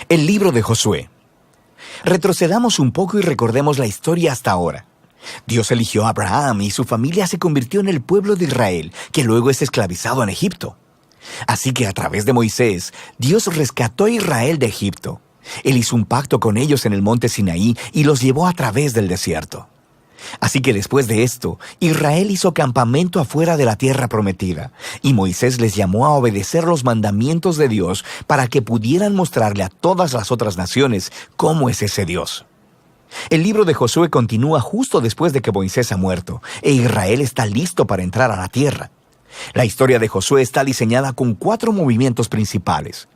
El libro de Josué. Retrocedamos un poco y recordemos la historia hasta ahora. Dios eligió a Abraham y su familia se convirtió en el pueblo de Israel, que luego es esclavizado en Egipto. Así que a través de Moisés, Dios rescató a Israel de Egipto. Él hizo un pacto con ellos en el monte Sinaí y los llevó a través del desierto. Así que después de esto, Israel hizo campamento afuera de la tierra prometida, y Moisés les llamó a obedecer los mandamientos de Dios para que pudieran mostrarle a todas las otras naciones cómo es ese Dios. El libro de Josué continúa justo después de que Moisés ha muerto, e Israel está listo para entrar a la tierra. La historia de Josué está diseñada con 4 movimientos principales.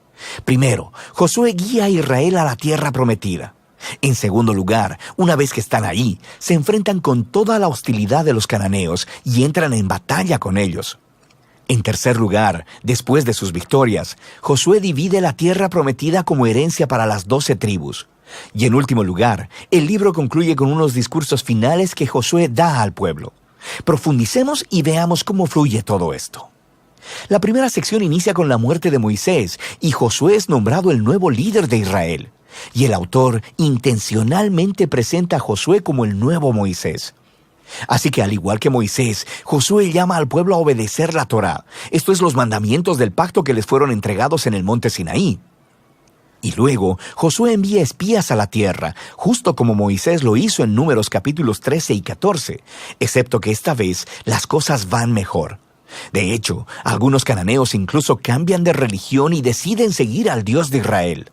Primero, Josué guía a Israel a la tierra prometida. En segundo lugar, una vez que están ahí, se enfrentan con toda la hostilidad de los cananeos y entran en batalla con ellos. En tercer lugar, después de sus victorias, Josué divide la tierra prometida como herencia para las 12 tribus. Y en último lugar, el libro concluye con unos discursos finales que Josué da al pueblo. Profundicemos y veamos cómo fluye todo esto. La primera sección inicia con la muerte de Moisés y Josué es nombrado el nuevo líder de Israel. Y el autor intencionalmente presenta a Josué como el nuevo Moisés. Así que al igual que Moisés, Josué llama al pueblo a obedecer la Torá. Esto es los mandamientos del pacto que les fueron entregados en el monte Sinaí. Y luego, Josué envía espías a la tierra, justo como Moisés lo hizo en Números capítulos 13 y 14, excepto que esta vez las cosas van mejor. De hecho, algunos cananeos incluso cambian de religión y deciden seguir al Dios de Israel.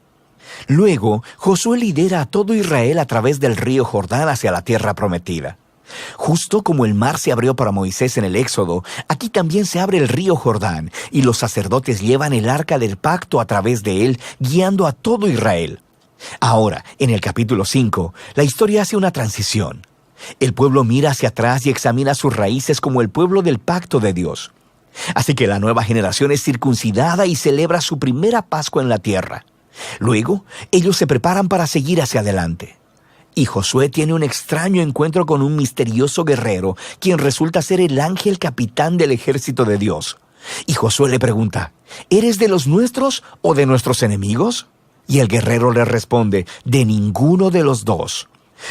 Luego, Josué lidera a todo Israel a través del río Jordán hacia la tierra prometida. Justo como el mar se abrió para Moisés en el Éxodo, aquí también se abre el río Jordán, y los sacerdotes llevan el arca del pacto a través de él, guiando a todo Israel. Ahora, en el capítulo 5, la historia hace una transición. El pueblo mira hacia atrás y examina sus raíces como el pueblo del pacto de Dios. Así que la nueva generación es circuncidada y celebra su primera Pascua en la tierra. Luego, ellos se preparan para seguir hacia adelante. Y Josué tiene un extraño encuentro con un misterioso guerrero, quien resulta ser el ángel capitán del ejército de Dios. Y Josué le pregunta, ¿eres de los nuestros o de nuestros enemigos? Y el guerrero le responde, de ninguno de los dos.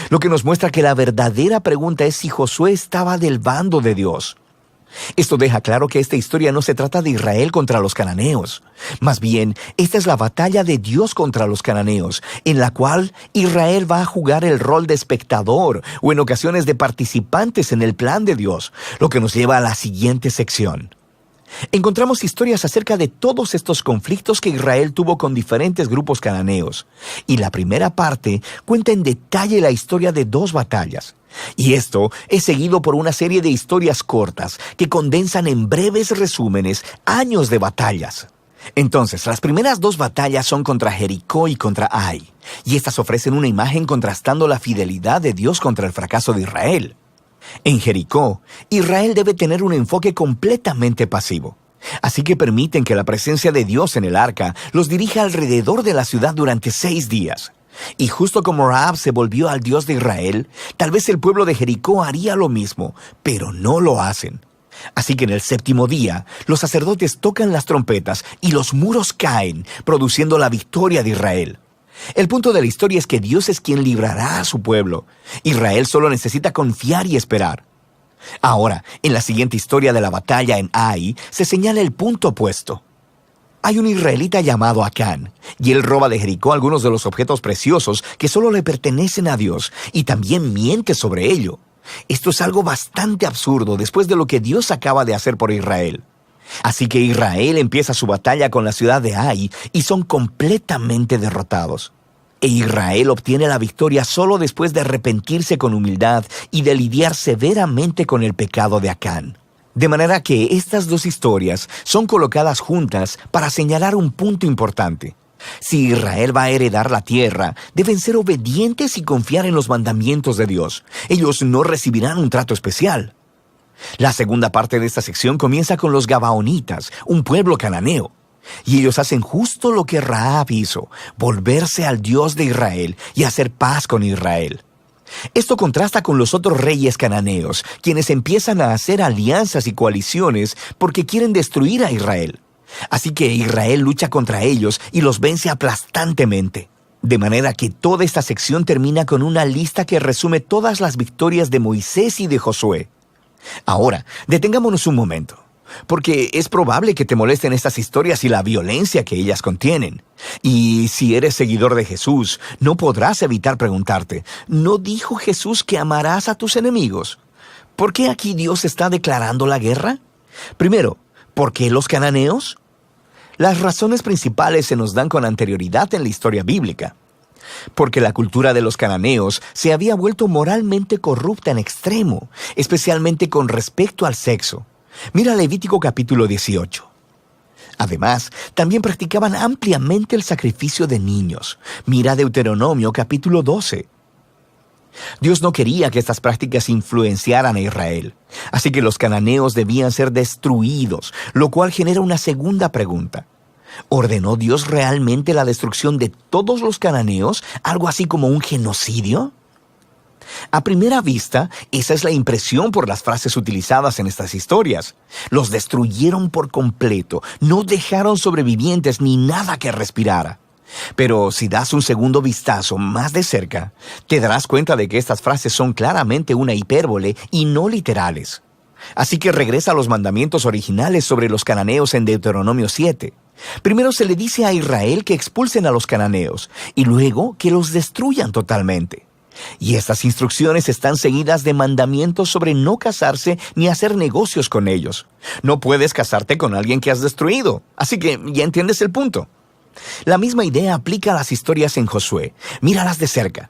Lo que nos muestra que la verdadera pregunta es si Josué estaba del bando de Dios. Esto deja claro que esta historia no se trata de Israel contra los cananeos. Más bien, esta es la batalla de Dios contra los cananeos, en la cual Israel va a jugar el rol de espectador o en ocasiones de participantes en el plan de Dios, lo que nos lleva a la siguiente sección. Encontramos historias acerca de todos estos conflictos que Israel tuvo con diferentes grupos cananeos, y la primera parte cuenta en detalle la historia de 2 batallas. Y esto es seguido por una serie de historias cortas que condensan en breves resúmenes años de batallas. Entonces, las primeras 2 batallas son contra Jericó y contra Ai, y estas ofrecen una imagen contrastando la fidelidad de Dios contra el fracaso de Israel. En Jericó, Israel debe tener un enfoque completamente pasivo. Así que permiten que la presencia de Dios en el arca los dirija alrededor de la ciudad durante 6 días. Y justo como Rahab se volvió al Dios de Israel, tal vez el pueblo de Jericó haría lo mismo, pero no lo hacen. Así que en el 7º día, los sacerdotes tocan las trompetas y los muros caen, produciendo la victoria de Israel. El punto de la historia es que Dios es quien librará a su pueblo. Israel solo necesita confiar y esperar. Ahora, en la siguiente historia de la batalla en Ai, se señala el punto opuesto. Hay un israelita llamado Acán, y él roba de Jericó algunos de los objetos preciosos que solo le pertenecen a Dios, y también miente sobre ello. Esto es algo bastante absurdo después de lo que Dios acaba de hacer por Israel. Así que Israel empieza su batalla con la ciudad de Ai y son completamente derrotados. E Israel obtiene la victoria solo después de arrepentirse con humildad y de lidiar severamente con el pecado de Acán. De manera que estas 2 historias son colocadas juntas para señalar un punto importante. Si Israel va a heredar la tierra, deben ser obedientes y confiar en los mandamientos de Dios. Ellos no recibirán un trato especial. La segunda parte de esta sección comienza con los Gabaonitas, un pueblo cananeo. Y ellos hacen justo lo que Rahab hizo, volverse al Dios de Israel y hacer paz con Israel. Esto contrasta con los otros reyes cananeos, quienes empiezan a hacer alianzas y coaliciones porque quieren destruir a Israel. Así que Israel lucha contra ellos y los vence aplastantemente. De manera que toda esta sección termina con una lista que resume todas las victorias de Moisés y de Josué. Ahora, detengámonos un momento, porque es probable que te molesten estas historias y la violencia que ellas contienen. Y si eres seguidor de Jesús, no podrás evitar preguntarte, ¿no dijo Jesús que amarás a tus enemigos? ¿Por qué aquí Dios está declarando la guerra? Primero, ¿por qué los cananeos? Las razones principales se nos dan con anterioridad en la historia bíblica. Porque la cultura de los cananeos se había vuelto moralmente corrupta en extremo, especialmente con respecto al sexo. Mira Levítico capítulo 18. Además, también practicaban ampliamente el sacrificio de niños. Mira Deuteronomio capítulo 12. Dios no quería que estas prácticas influenciaran a Israel, así que los cananeos debían ser destruidos, lo cual genera una segunda pregunta. ¿Ordenó Dios realmente la destrucción de todos los cananeos, algo así como un genocidio? A primera vista, esa es la impresión por las frases utilizadas en estas historias. Los destruyeron por completo, no dejaron sobrevivientes ni nada que respirara. Pero si das un segundo vistazo más de cerca, te darás cuenta de que estas frases son claramente una hipérbole y no literales. Así que regresa a los mandamientos originales sobre los cananeos en Deuteronomio 7. Primero se le dice a Israel que expulsen a los cananeos y luego que los destruyan totalmente. Y estas instrucciones están seguidas de mandamientos sobre no casarse ni hacer negocios con ellos. No puedes casarte con alguien que has destruido, así que ya entiendes el punto. La misma idea aplica a las historias en Josué. Míralas de cerca.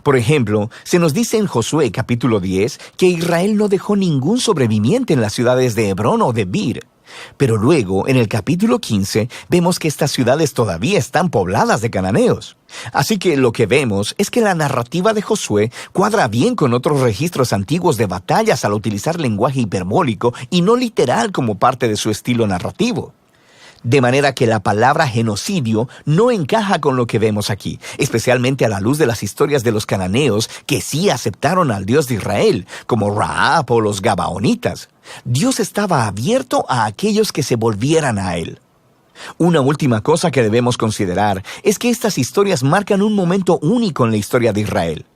Por ejemplo, se nos dice en Josué capítulo 10 que Israel no dejó ningún sobreviviente en las ciudades de Hebrón o de Bir. Pero luego, en el capítulo 15, vemos que estas ciudades todavía están pobladas de cananeos. Así que lo que vemos es que la narrativa de Josué cuadra bien con otros registros antiguos de batallas al utilizar lenguaje hiperbólico y no literal como parte de su estilo narrativo. De manera que la palabra genocidio no encaja con lo que vemos aquí, especialmente a la luz de las historias de los cananeos que sí aceptaron al Dios de Israel, como Rahab o los Gabaonitas. Dios estaba abierto a aquellos que se volvieran a Él. Una última cosa que debemos considerar es que estas historias marcan un momento único en la historia de Israel.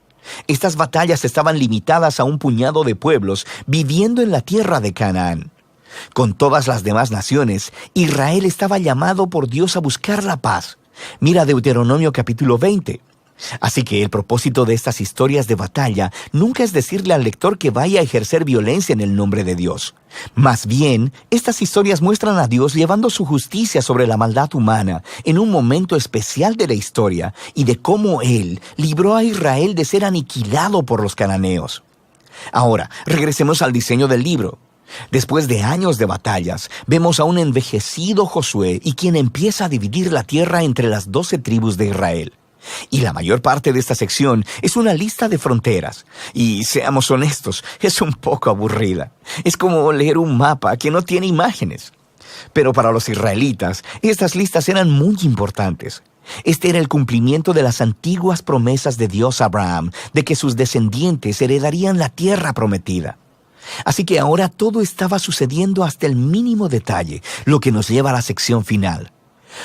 Estas batallas estaban limitadas a un puñado de pueblos viviendo en la tierra de Canaán. Con todas las demás naciones, Israel estaba llamado por Dios a buscar la paz. Mira Deuteronomio capítulo 20. Así que el propósito de estas historias de batalla nunca es decirle al lector que vaya a ejercer violencia en el nombre de Dios. Más bien, estas historias muestran a Dios llevando su justicia sobre la maldad humana en un momento especial de la historia y de cómo Él libró a Israel de ser aniquilado por los cananeos. Ahora, regresemos al diseño del libro. Después de años de batallas, vemos a un envejecido Josué y quien empieza a dividir la tierra entre las 12 tribus de Israel. Y la mayor parte de esta sección es una lista de fronteras. Y seamos honestos, es un poco aburrida. Es como leer un mapa que no tiene imágenes. Pero para los israelitas, estas listas eran muy importantes. Este era el cumplimiento de las antiguas promesas de Dios a Abraham, de que sus descendientes heredarían la tierra prometida. Así que ahora todo estaba sucediendo hasta el mínimo detalle, lo que nos lleva a la sección final.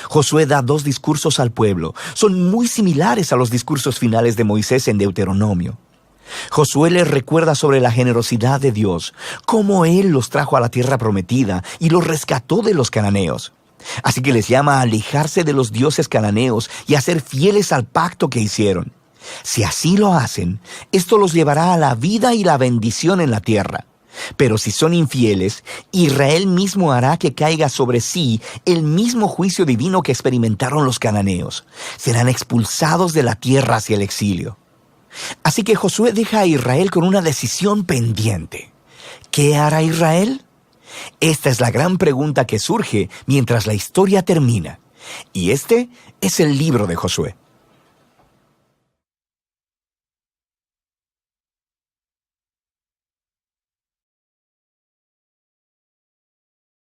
Josué da 2 discursos al pueblo. Son muy similares a los discursos finales de Moisés en Deuteronomio. Josué les recuerda sobre la generosidad de Dios, cómo Él los trajo a la tierra prometida y los rescató de los cananeos. Así que les llama a alejarse de los dioses cananeos y a ser fieles al pacto que hicieron. Si así lo hacen, esto los llevará a la vida y la bendición en la tierra. Pero si son infieles, Israel mismo hará que caiga sobre sí el mismo juicio divino que experimentaron los cananeos. Serán expulsados de la tierra hacia el exilio. Así que Josué deja a Israel con una decisión pendiente. ¿Qué hará Israel? Esta es la gran pregunta que surge mientras la historia termina. Y este es el libro de Josué.